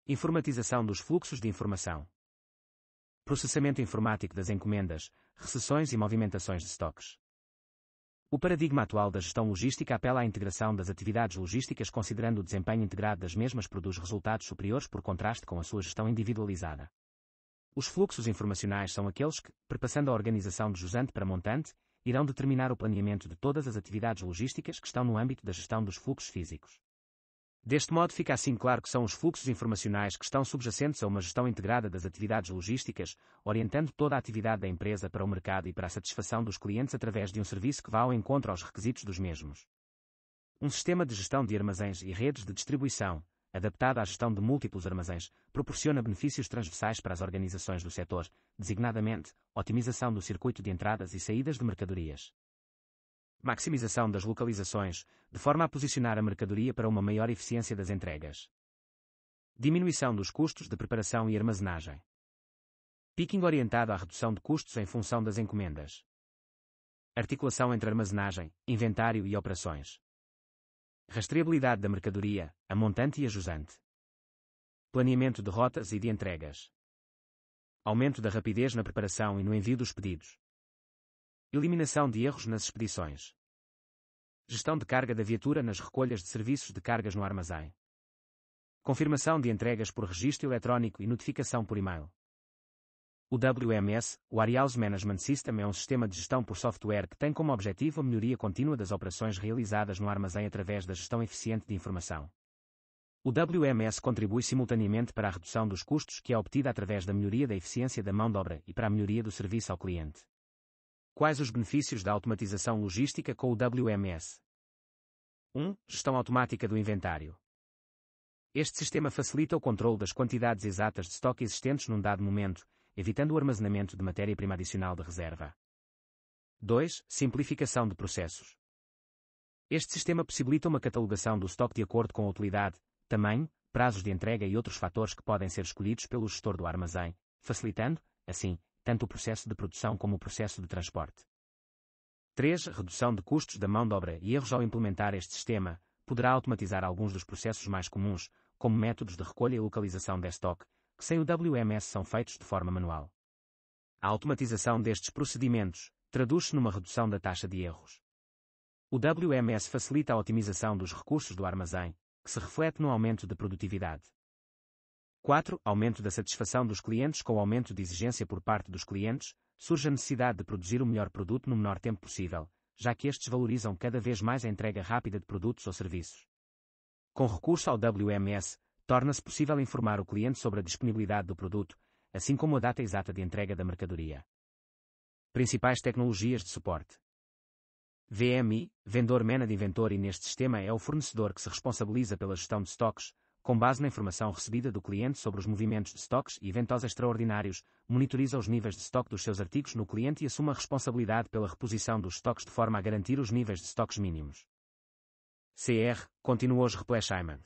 Informatização dos fluxos de informação. Processamento informático das encomendas, recessões e movimentações de estoques. O paradigma atual da gestão logística apela à integração das atividades logísticas considerando o desempenho integrado das mesmas produz resultados superiores por contraste com a sua gestão individualizada. Os fluxos informacionais são aqueles que, perpassando a organização de jusante para montante, irão determinar o planeamento de todas as atividades logísticas que estão no âmbito da gestão dos fluxos físicos. Deste modo fica assim claro que são os fluxos informacionais que estão subjacentes a uma gestão integrada das atividades logísticas, orientando toda a atividade da empresa para o mercado e para a satisfação dos clientes através de um serviço que vá ao encontro aos requisitos dos mesmos. Um sistema de gestão de armazéns e redes de distribuição, adaptado à gestão de múltiplos armazéns, proporciona benefícios transversais para as organizações do setor, designadamente, otimização do circuito de entradas e saídas de mercadorias. Maximização das localizações, de forma a posicionar a mercadoria para uma maior eficiência das entregas. Diminuição dos custos de preparação e armazenagem. Picking orientado à redução de custos em função das encomendas. Articulação entre armazenagem, inventário e operações. Rastreabilidade da mercadoria, a montante e a jusante. Planeamento de rotas e de entregas. Aumento da rapidez na preparação e no envio dos pedidos. Eliminação de erros nas expedições. Gestão de carga da viatura nas recolhas de serviços de cargas no armazém. Confirmação de entregas por registro eletrónico e notificação por e-mail. O WMS, o Warehouse Management System, é um sistema de gestão por software que tem como objetivo a melhoria contínua das operações realizadas no armazém através da gestão eficiente de informação. O WMS contribui simultaneamente para a redução dos custos que é obtida através da melhoria da eficiência da mão de obra e para a melhoria do serviço ao cliente. Quais os benefícios da automatização logística com o WMS? 1. Gestão automática do inventário. Este sistema facilita o controle das quantidades exatas de estoque existentes num dado momento, evitando o armazenamento de matéria-prima adicional de reserva. 2. Simplificação de processos. Este sistema possibilita uma catalogação do estoque de acordo com a utilidade, tamanho, prazos de entrega e outros fatores que podem ser escolhidos pelo gestor do armazém, facilitando, assim, tanto o processo de produção como o processo de transporte. 3. Redução de custos da mão de obra e erros ao implementar este sistema, poderá automatizar alguns dos processos mais comuns, como métodos de recolha e localização de estoque, que sem o WMS são feitos de forma manual. A automatização destes procedimentos traduz-se numa redução da taxa de erros. O WMS facilita a otimização dos recursos do armazém, que se reflete no aumento de produtividade. 4. Aumento da satisfação dos clientes. Com o aumento de exigência por parte dos clientes, surge a necessidade de produzir o melhor produto no menor tempo possível, já que estes valorizam cada vez mais a entrega rápida de produtos ou serviços. Com recurso ao WMS, torna-se possível informar o cliente sobre a disponibilidade do produto, assim como a data exata de entrega da mercadoria. Principais tecnologias de suporte. VMI, Vendor Managed Inventory. Neste sistema é o fornecedor que se responsabiliza pela gestão de estoques, com base na informação recebida do cliente sobre os movimentos de estoques e eventos extraordinários, monitoriza os níveis de estoque dos seus artigos no cliente e assume a responsabilidade pela reposição dos estoques de forma a garantir os níveis de estoques mínimos. CR, Continuous Replenishment.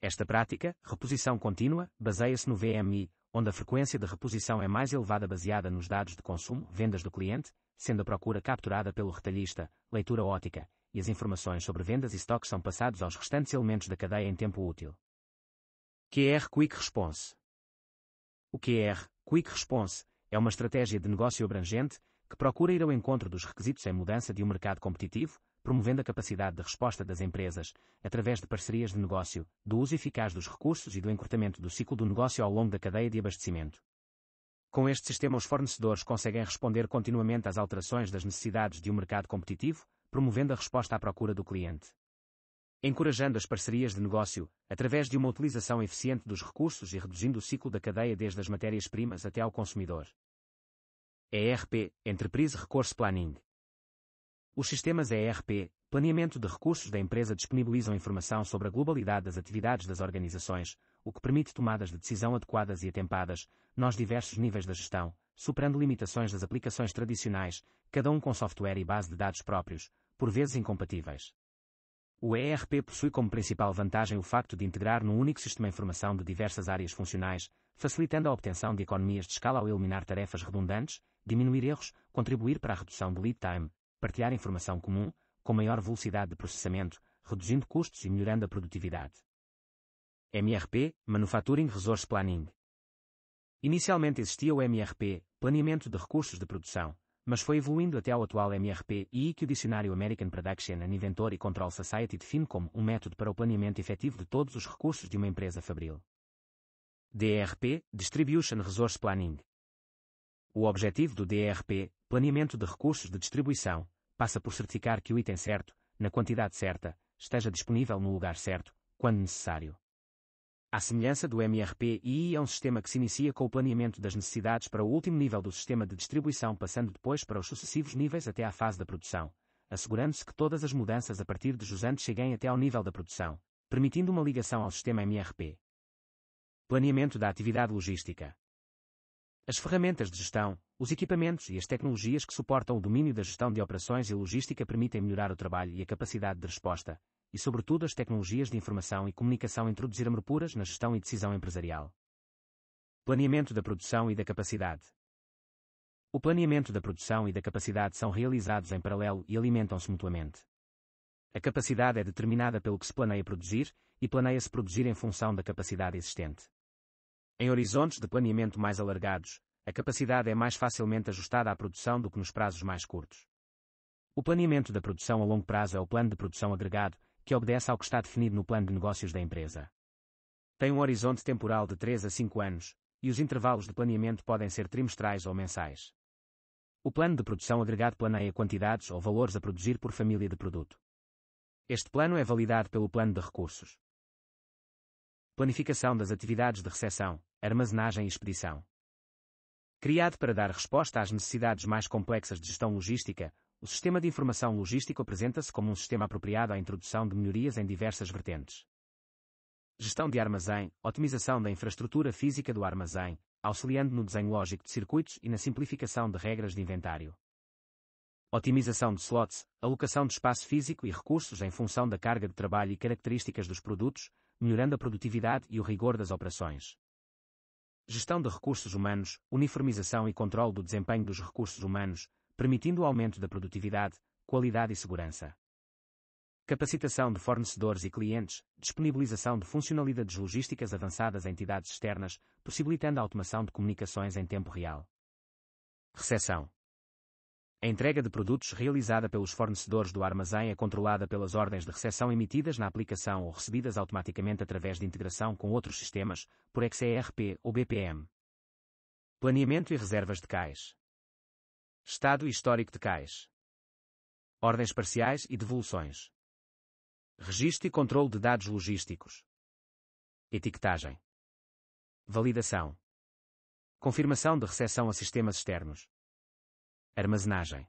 Esta prática, reposição contínua, baseia-se no VMI, onde a frequência de reposição é mais elevada baseada nos dados de consumo, vendas do cliente, sendo a procura capturada pelo retalhista, leitura ótica, e as informações sobre vendas e estoques são passados aos restantes elementos da cadeia em tempo útil. QR Quick Response. O QR Quick Response é uma estratégia de negócio abrangente que procura ir ao encontro dos requisitos em mudança de um mercado competitivo, promovendo a capacidade de resposta das empresas, através de parcerias de negócio, do uso eficaz dos recursos e do encurtamento do ciclo do negócio ao longo da cadeia de abastecimento. Com este sistema, os fornecedores conseguem responder continuamente às alterações das necessidades de um mercado competitivo, promovendo a resposta à procura do cliente. Encorajando as parcerias de negócio, através de uma utilização eficiente dos recursos e reduzindo o ciclo da cadeia desde as matérias-primas até ao consumidor. ERP, Enterprise Resource Planning. Os sistemas ERP, planeamento de recursos da empresa, disponibilizam informação sobre a globalidade das atividades das organizações, o que permite tomadas de decisão adequadas e atempadas, nos diversos níveis da gestão, superando limitações das aplicações tradicionais, cada um com software e base de dados próprios, por vezes incompatíveis. O ERP possui como principal vantagem o facto de integrar num único sistema informação de diversas áreas funcionais, facilitando a obtenção de economias de escala ao eliminar tarefas redundantes, diminuir erros, contribuir para a redução do lead time, partilhar informação comum, com maior velocidade de processamento, reduzindo custos e melhorando a produtividade. MRP, Manufacturing Resource Planning. Inicialmente existia o MRP, Planeamento de Recursos de Produção, mas foi evoluindo até ao atual MRP, que o dicionário American Production and Inventory Control Society define como um método para o planeamento efetivo de todos os recursos de uma empresa fabril. DRP, Distribution Resource Planning. O objetivo do DRP, Planeamento de Recursos de Distribuição, passa por certificar que o item certo, na quantidade certa, esteja disponível no lugar certo, quando necessário. À semelhança do MRP, é um sistema que se inicia com o planeamento das necessidades para o último nível do sistema de distribuição, passando depois para os sucessivos níveis até à fase da produção, assegurando-se que todas as mudanças a partir de jusante cheguem até ao nível da produção, permitindo uma ligação ao sistema MRP. Planeamento da atividade logística. As ferramentas de gestão, os equipamentos e as tecnologias que suportam o domínio da gestão de operações e logística permitem melhorar o trabalho e a capacidade de resposta, e sobretudo as tecnologias de informação e comunicação introduzir aberturas na gestão e decisão empresarial. Planeamento da produção e da capacidade. O planeamento da produção e da capacidade são realizados em paralelo e alimentam-se mutuamente. A capacidade é determinada pelo que se planeia produzir, e planeia-se produzir em função da capacidade existente. Em horizontes de planeamento mais alargados, a capacidade é mais facilmente ajustada à produção do que nos prazos mais curtos. O planeamento da produção a longo prazo é o plano de produção agregado, que obedece ao que está definido no plano de negócios da empresa. Tem um horizonte temporal de 3 a 5 anos, e os intervalos de planeamento podem ser trimestrais ou mensais. O plano de produção agregado planeia quantidades ou valores a produzir por família de produto. Este plano é validado pelo plano de recursos. Planificação das atividades de recepção, armazenagem e expedição. Criado para dar resposta às necessidades mais complexas de gestão logística, o sistema de informação logístico apresenta-se como um sistema apropriado à introdução de melhorias em diversas vertentes. Gestão de armazém, otimização da infraestrutura física do armazém, auxiliando no desenho lógico de circuitos e na simplificação de regras de inventário. Otimização de slots, alocação de espaço físico e recursos em função da carga de trabalho e características dos produtos, melhorando a produtividade e o rigor das operações. Gestão de recursos humanos, uniformização e controle do desempenho dos recursos humanos, permitindo o aumento da produtividade, qualidade e segurança. Capacitação de fornecedores e clientes, disponibilização de funcionalidades logísticas avançadas a entidades externas, possibilitando a automação de comunicações em tempo real. Recepção. A entrega de produtos realizada pelos fornecedores do armazém é controlada pelas ordens de recepção emitidas na aplicação ou recebidas automaticamente através de integração com outros sistemas, por XERP ou BPM. Planeamento e reservas de cais. Estado e histórico de cais. Ordens parciais e devoluções. Registro e controle de dados logísticos. Etiquetagem. Validação. Confirmação de recepção a sistemas externos. Armazenagem.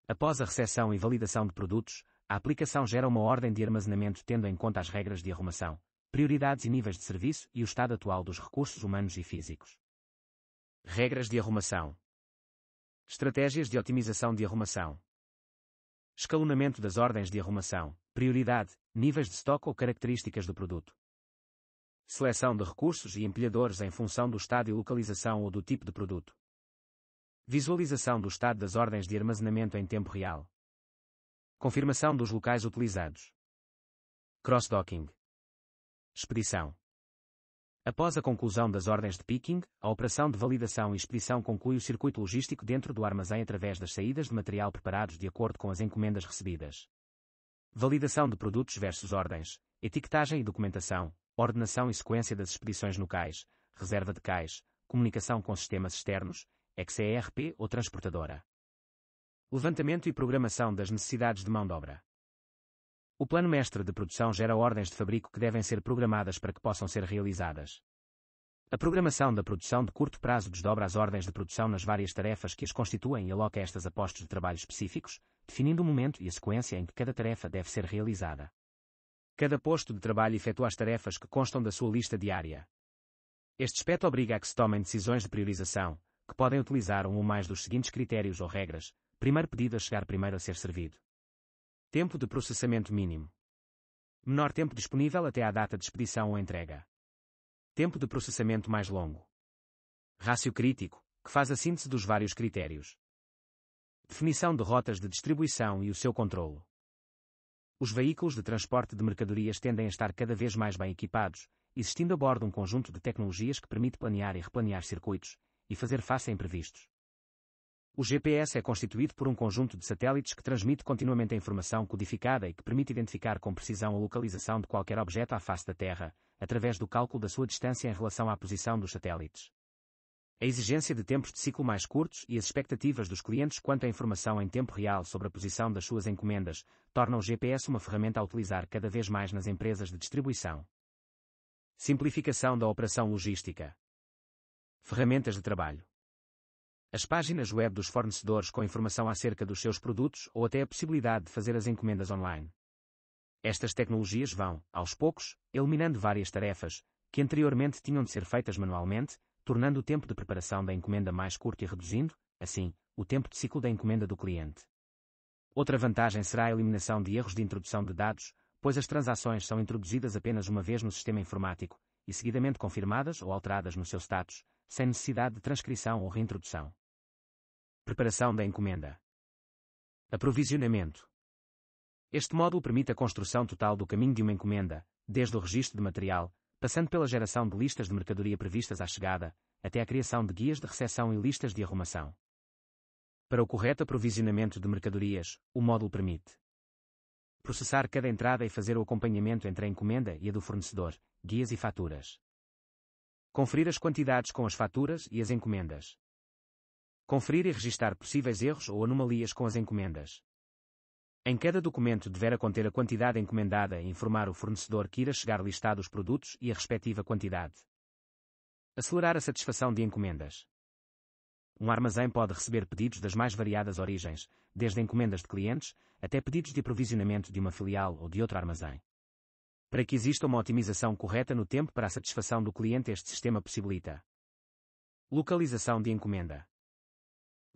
Após a recepção e validação de produtos, a aplicação gera uma ordem de armazenamento tendo em conta as regras de arrumação, prioridades e níveis de serviço e o estado atual dos recursos humanos e físicos. Regras de arrumação. Estratégias de otimização de arrumação. Escalonamento das ordens de arrumação, prioridade, níveis de estoque ou características do produto. Seleção de recursos e empilhadores em função do estado e localização ou do tipo de produto. Visualização do estado das ordens de armazenamento em tempo real. Confirmação dos locais utilizados. Cross-docking. Expedição. Após a conclusão das ordens de picking, a operação de validação e expedição conclui o circuito logístico dentro do armazém através das saídas de material preparados de acordo com as encomendas recebidas. Validação de produtos versus ordens, etiquetagem e documentação, ordenação e sequência das expedições no cais, reserva de cais, comunicação com sistemas externos, XERP ou transportadora. Levantamento e programação das necessidades de mão de obra. O plano mestre de produção gera ordens de fabrico que devem ser programadas para que possam ser realizadas. A programação da produção de curto prazo desdobra as ordens de produção nas várias tarefas que as constituem e aloca estas a postos de trabalho específicos, definindo o momento e a sequência em que cada tarefa deve ser realizada. Cada posto de trabalho efetua as tarefas que constam da sua lista diária. Este aspecto obriga a que se tomem decisões de priorização, que podem utilizar um ou mais dos seguintes critérios ou regras. Primeiro pedido a chegar primeiro a ser servido. Tempo de processamento mínimo. Menor tempo disponível até à data de expedição ou entrega. Tempo de processamento mais longo. Rácio crítico, que faz a síntese dos vários critérios. Definição de rotas de distribuição e o seu controlo. Os veículos de transporte de mercadorias tendem a estar cada vez mais bem equipados, existindo a bordo um conjunto de tecnologias que permite planear e replanear circuitos, e fazer face a imprevistos. O GPS é constituído por um conjunto de satélites que transmite continuamente a informação codificada e que permite identificar com precisão a localização de qualquer objeto à face da Terra, através do cálculo da sua distância em relação à posição dos satélites. A exigência de tempos de ciclo mais curtos e as expectativas dos clientes quanto à informação em tempo real sobre a posição das suas encomendas, tornam o GPS uma ferramenta a utilizar cada vez mais nas empresas de distribuição. Simplificação da operação logística. Ferramentas de trabalho. As páginas web dos fornecedores com informação acerca dos seus produtos ou até a possibilidade de fazer as encomendas online. Estas tecnologias vão, aos poucos, eliminando várias tarefas, que anteriormente tinham de ser feitas manualmente, tornando o tempo de preparação da encomenda mais curto e reduzindo, assim, o tempo de ciclo da encomenda do cliente. Outra vantagem será a eliminação de erros de introdução de dados, pois as transações são introduzidas apenas uma vez no sistema informático, e seguidamente confirmadas ou alteradas no seu status, sem necessidade de transcrição ou reintrodução. Preparação da encomenda. Aprovisionamento. Este módulo permite a construção total do caminho de uma encomenda, desde o registro de material, passando pela geração de listas de mercadoria previstas à chegada, até a criação de guias de recepção e listas de arrumação. Para o correto aprovisionamento de mercadorias, o módulo permite processar cada entrada e fazer o acompanhamento entre a encomenda e a do fornecedor, guias e faturas. Conferir as quantidades com as faturas e as encomendas. Conferir e registar possíveis erros ou anomalias com as encomendas. Em cada documento deverá conter a quantidade encomendada e informar o fornecedor que irá chegar listado os produtos e a respectiva quantidade. Acelerar a satisfação de encomendas. Um armazém pode receber pedidos das mais variadas origens, desde encomendas de clientes, até pedidos de aprovisionamento de uma filial ou de outro armazém. Para que exista uma otimização correta no tempo para a satisfação do cliente, este sistema possibilita localização de encomenda.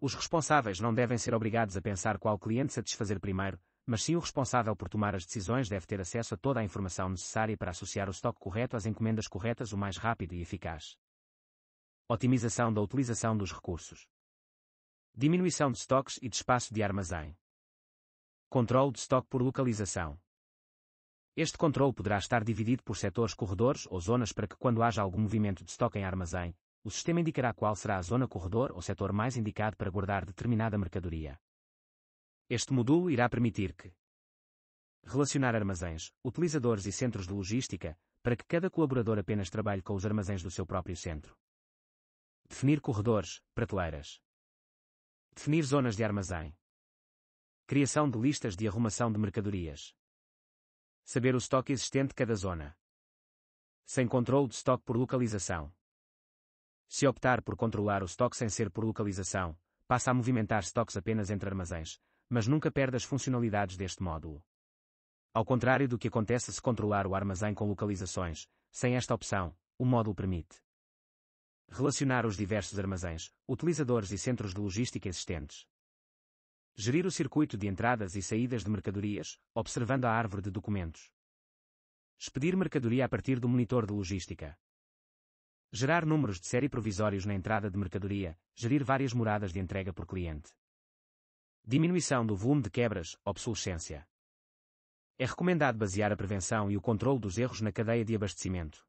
Os responsáveis não devem ser obrigados a pensar qual cliente satisfazer primeiro, mas sim o responsável por tomar as decisões deve ter acesso a toda a informação necessária para associar o estoque correto às encomendas corretas o mais rápido e eficaz. Otimização da utilização dos recursos. Diminuição de estoques e de espaço de armazém. Controle de estoque por localização. Este controle poderá estar dividido por setores, corredores ou zonas para que, quando haja algum movimento de estoque em armazém, o sistema indicará qual será a zona, corredor ou setor mais indicado para guardar determinada mercadoria. Este módulo irá permitir que relacionar armazéns, utilizadores e centros de logística, para que cada colaborador apenas trabalhe com os armazéns do seu próprio centro. Definir corredores, prateleiras. Definir zonas de armazém. Criação de listas de arrumação de mercadorias. Saber o estoque existente de cada zona. Sem controle de estoque por localização. Se optar por controlar o estoque sem ser por localização, passa a movimentar estoques apenas entre armazéns, mas nunca perde as funcionalidades deste módulo. Ao contrário do que acontece se controlar o armazém com localizações, sem esta opção, o módulo permite relacionar os diversos armazéns, utilizadores e centros de logística existentes. Gerir o circuito de entradas e saídas de mercadorias, observando a árvore de documentos. Expedir mercadoria a partir do monitor de logística. Gerar números de série provisórios na entrada de mercadoria, gerir várias moradas de entrega por cliente. Diminuição do volume de quebras, obsolescência. É recomendado basear a prevenção e o controle dos erros na cadeia de abastecimento.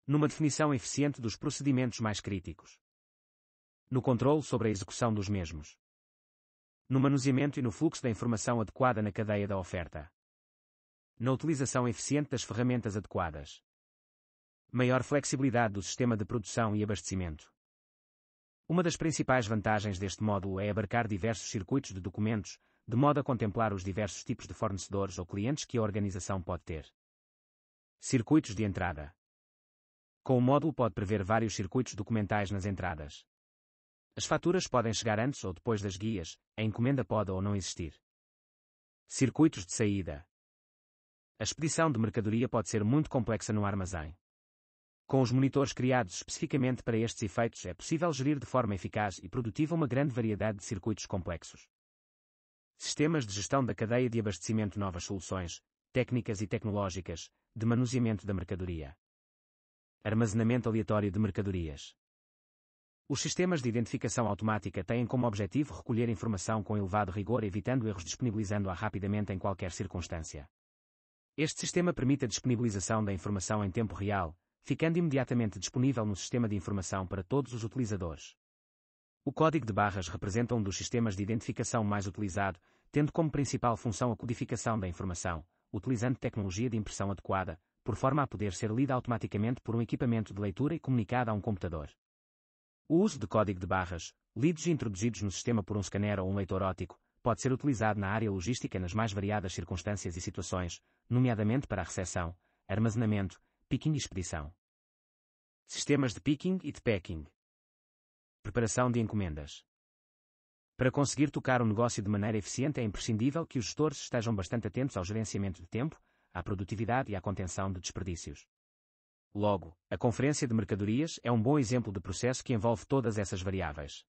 Numa definição eficiente dos procedimentos mais críticos. No controle sobre a execução dos mesmos. No manuseamento e no fluxo da informação adequada na cadeia da oferta. Na utilização eficiente das ferramentas adequadas. Maior flexibilidade do sistema de produção e abastecimento. Uma das principais vantagens deste módulo é abarcar diversos circuitos de documentos, de modo a contemplar os diversos tipos de fornecedores ou clientes que a organização pode ter. Circuitos de entrada. Com o módulo pode prever vários circuitos documentais nas entradas. As faturas podem chegar antes ou depois das guias, a encomenda pode ou não existir. Circuitos de saída. A expedição de mercadoria pode ser muito complexa no armazém. Com os monitores criados especificamente para estes efeitos é possível gerir de forma eficaz e produtiva uma grande variedade de circuitos complexos. Sistemas de gestão da cadeia de abastecimento, novas soluções, técnicas e tecnológicas, de manuseamento da mercadoria. Armazenamento aleatório de mercadorias. Os sistemas de identificação automática têm como objetivo recolher informação com elevado rigor, evitando erros, disponibilizando-a rapidamente em qualquer circunstância. Este sistema permite a disponibilização da informação em tempo real, ficando imediatamente disponível no sistema de informação para todos os utilizadores. O código de barras representa um dos sistemas de identificação mais utilizado, tendo como principal função a codificação da informação, utilizando tecnologia de impressão adequada, por forma a poder ser lida automaticamente por um equipamento de leitura e comunicada a um computador. O uso de código de barras, lidos e introduzidos no sistema por um scanner ou um leitor óptico, pode ser utilizado na área logística nas mais variadas circunstâncias e situações, nomeadamente para a recepção, armazenamento, picking e expedição. Sistemas de picking e de packing. Preparação de encomendas. Para conseguir tocar o negócio de maneira eficiente é imprescindível que os gestores estejam bastante atentos ao gerenciamento de tempo, à produtividade e à contenção de desperdícios. Logo, a conferência de mercadorias é um bom exemplo de processo que envolve todas essas variáveis.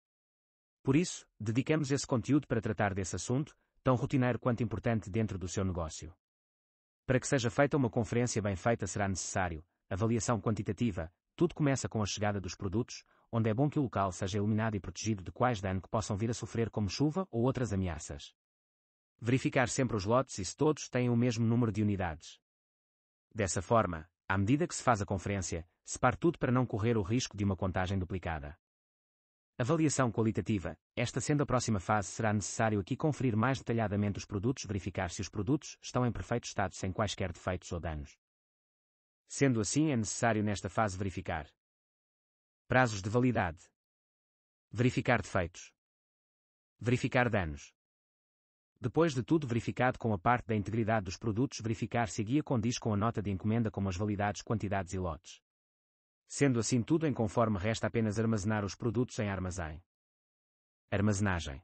Por isso, dedicamos esse conteúdo para tratar desse assunto, tão rotineiro quanto importante dentro do seu negócio. Para que seja feita uma conferência bem feita será necessário avaliação quantitativa. Tudo começa com a chegada dos produtos, onde é bom que o local seja iluminado e protegido de quais danos que possam vir a sofrer como chuva ou outras ameaças. Verificar sempre os lotes e se todos têm o mesmo número de unidades. Dessa forma, à medida que se faz a conferência, separe tudo para não correr o risco de uma contagem duplicada. Avaliação qualitativa. Esta sendo a próxima fase, será necessário aqui conferir mais detalhadamente os produtos, verificar se os produtos estão em perfeito estado sem quaisquer defeitos ou danos. Sendo assim, é necessário nesta fase verificar prazos de validade, verificar defeitos, verificar danos. Depois de tudo verificado com a parte da integridade dos produtos, verificar se a guia condiz com a nota de encomenda como as validades, quantidades e lotes. Sendo assim tudo em conforme, resta apenas armazenar os produtos em armazém. Armazenagem.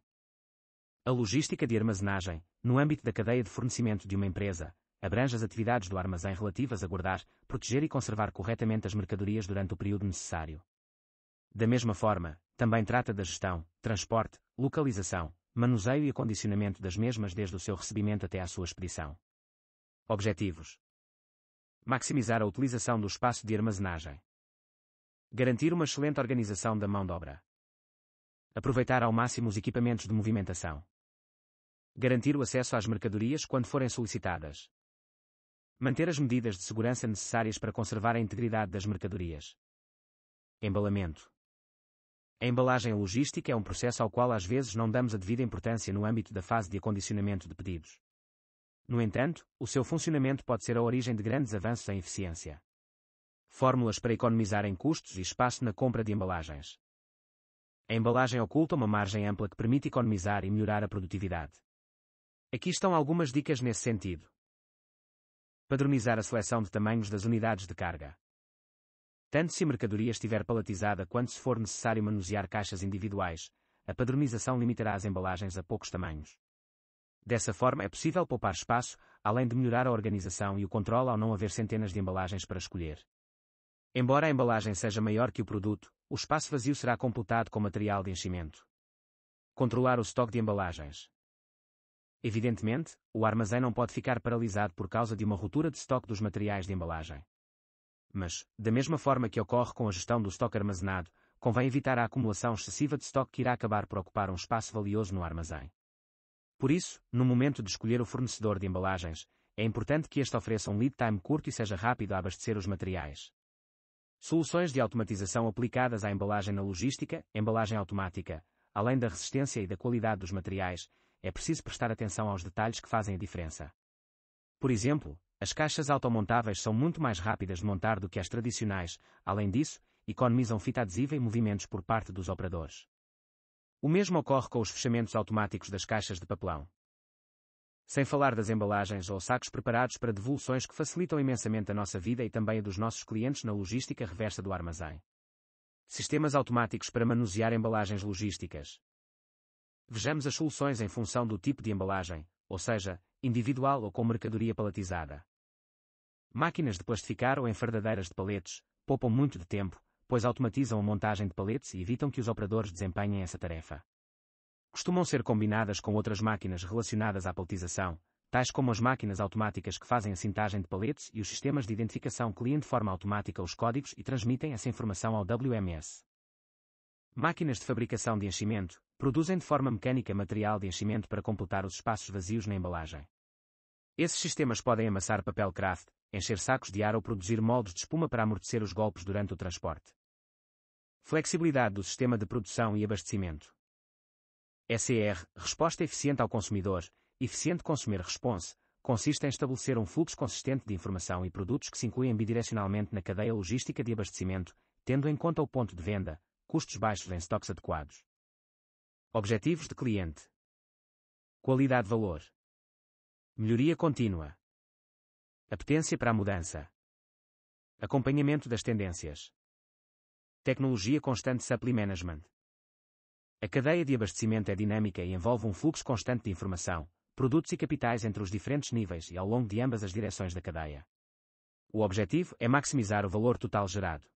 A logística de armazenagem, no âmbito da cadeia de fornecimento de uma empresa, abrange as atividades do armazém relativas a guardar, proteger e conservar corretamente as mercadorias durante o período necessário. Da mesma forma, também trata da gestão, transporte, localização, manuseio e acondicionamento das mesmas desde o seu recebimento até à sua expedição. Objetivos: maximizar a utilização do espaço de armazenagem. Garantir uma excelente organização da mão de obra. Aproveitar ao máximo os equipamentos de movimentação. Garantir o acesso às mercadorias quando forem solicitadas. Manter as medidas de segurança necessárias para conservar a integridade das mercadorias. Embalamento. A embalagem logística é um processo ao qual às vezes não damos a devida importância no âmbito da fase de acondicionamento de pedidos. No entanto, o seu funcionamento pode ser a origem de grandes avanços em eficiência. Fórmulas para economizar em custos e espaço na compra de embalagens. A embalagem oculta uma margem ampla que permite economizar e melhorar a produtividade. Aqui estão algumas dicas nesse sentido. Padronizar a seleção de tamanhos das unidades de carga. Tanto se a mercadoria estiver paletizada quanto se for necessário manusear caixas individuais, a padronização limitará as embalagens a poucos tamanhos. Dessa forma é possível poupar espaço, além de melhorar a organização e o controle ao não haver centenas de embalagens para escolher. Embora a embalagem seja maior que o produto, o espaço vazio será completado com material de enchimento. Controlar o estoque de embalagens. Evidentemente, o armazém não pode ficar paralisado por causa de uma ruptura de estoque dos materiais de embalagem. Mas, da mesma forma que ocorre com a gestão do estoque armazenado, convém evitar a acumulação excessiva de estoque que irá acabar por ocupar um espaço valioso no armazém. Por isso, no momento de escolher o fornecedor de embalagens, é importante que este ofereça um lead time curto e seja rápido a abastecer os materiais. Soluções de automatização aplicadas à embalagem na logística, embalagem automática, além da resistência e da qualidade dos materiais, é preciso prestar atenção aos detalhes que fazem a diferença. Por exemplo, as caixas automontáveis são muito mais rápidas de montar do que as tradicionais, além disso, economizam fita adesiva e movimentos por parte dos operadores. O mesmo ocorre com os fechamentos automáticos das caixas de papelão. Sem falar das embalagens ou sacos preparados para devoluções que facilitam imensamente a nossa vida e também a dos nossos clientes na logística reversa do armazém. Sistemas automáticos para manusear embalagens logísticas. Vejamos as soluções em função do tipo de embalagem, ou seja, individual ou com mercadoria paletizada. Máquinas de plastificar ou enfardadeiras de paletes poupam muito de tempo, pois automatizam a montagem de paletes e evitam que os operadores desempenhem essa tarefa. Costumam ser combinadas com outras máquinas relacionadas à paletização, tais como as máquinas automáticas que fazem a cintagem de paletes e os sistemas de identificação cliente de forma automática os códigos e transmitem essa informação ao WMS. Máquinas de fabricação de enchimento produzem de forma mecânica material de enchimento para completar os espaços vazios na embalagem. Esses sistemas podem amassar papel craft, encher sacos de ar ou produzir moldes de espuma para amortecer os golpes durante o transporte. Flexibilidade do sistema de produção e abastecimento. SER, resposta eficiente ao consumidor, Efficient Consumer Response, consiste em estabelecer um fluxo consistente de informação e produtos que se incluem bidirecionalmente na cadeia logística de abastecimento, tendo em conta o ponto de venda, custos baixos em estoques adequados. Objetivos de cliente. Qualidade-valor. Melhoria contínua. Apetência para a mudança. Acompanhamento das tendências. Tecnologia constante Supply Management. A cadeia de abastecimento é dinâmica e envolve um fluxo constante de informação, produtos e capitais entre os diferentes níveis e ao longo de ambas as direções da cadeia. O objetivo é maximizar o valor total gerado,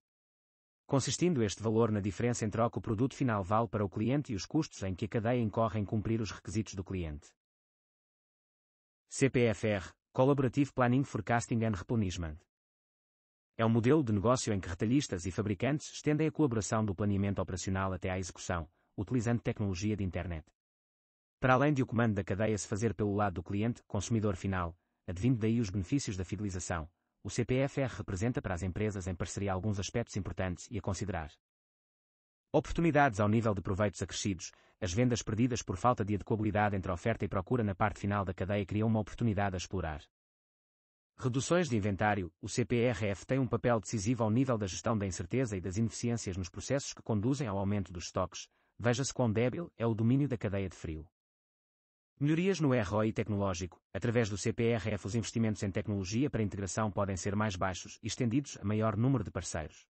consistindo este valor na diferença entre o que o produto final vale para o cliente e os custos em que a cadeia incorre em cumprir os requisitos do cliente. CPFR, Collaborative Planning Forecasting and Replenishment. É um modelo de negócio em que retalhistas e fabricantes estendem a colaboração do planeamento operacional até à execução, utilizando tecnologia de internet. Para além de o comando da cadeia se fazer pelo lado do cliente, consumidor final, advindo daí os benefícios da fidelização, o CPFR representa para as empresas em parceria alguns aspectos importantes e a considerar. Oportunidades ao nível de proveitos acrescidos. As vendas perdidas por falta de adequabilidade entre oferta e procura na parte final da cadeia criam uma oportunidade a explorar. Reduções de inventário. O CPRF tem um papel decisivo ao nível da gestão da incerteza e das ineficiências nos processos que conduzem ao aumento dos estoques. Veja-se quão débil é o domínio da cadeia de frio. Melhorias no ROI tecnológico. Através do CPRF, os investimentos em tecnologia para integração podem ser mais baixos e estendidos a maior número de parceiros.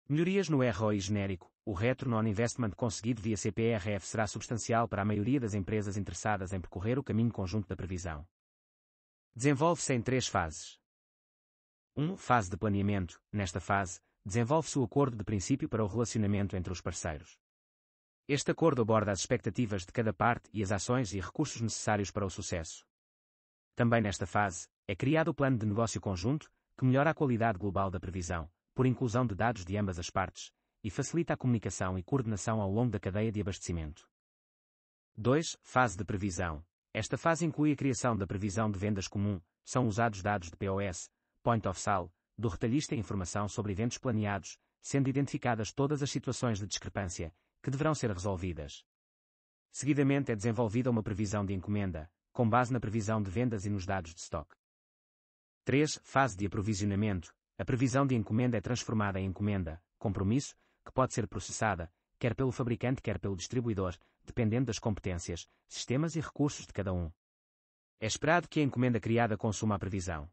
Melhorias no ROI genérico. O Return on Investment conseguido via CPRF será substancial para a maioria das empresas interessadas em percorrer o caminho conjunto da previsão. Desenvolve-se em 3 fases. 1. Fase de planeamento. Nesta fase, desenvolve-se o acordo de princípio para o relacionamento entre os parceiros. Este acordo aborda as expectativas de cada parte e as ações e recursos necessários para o sucesso. Também nesta fase, é criado o plano de negócio conjunto, que melhora a qualidade global da previsão, por inclusão de dados de ambas as partes, e facilita a comunicação e coordenação ao longo da cadeia de abastecimento. 2. Fase de previsão. Esta fase inclui a criação da previsão de vendas comum, são usados dados de POS, Point of Sale, do retalhista e informação sobre eventos planeados, sendo identificadas todas as situações de discrepância, que deverão ser resolvidas. Seguidamente é desenvolvida uma previsão de encomenda, com base na previsão de vendas e nos dados de estoque. 3. Fase de aprovisionamento. A previsão de encomenda é transformada em encomenda, compromisso, que pode ser processada, quer pelo fabricante quer pelo distribuidor, dependendo das competências, sistemas e recursos de cada um. É esperado que a encomenda criada consuma a previsão.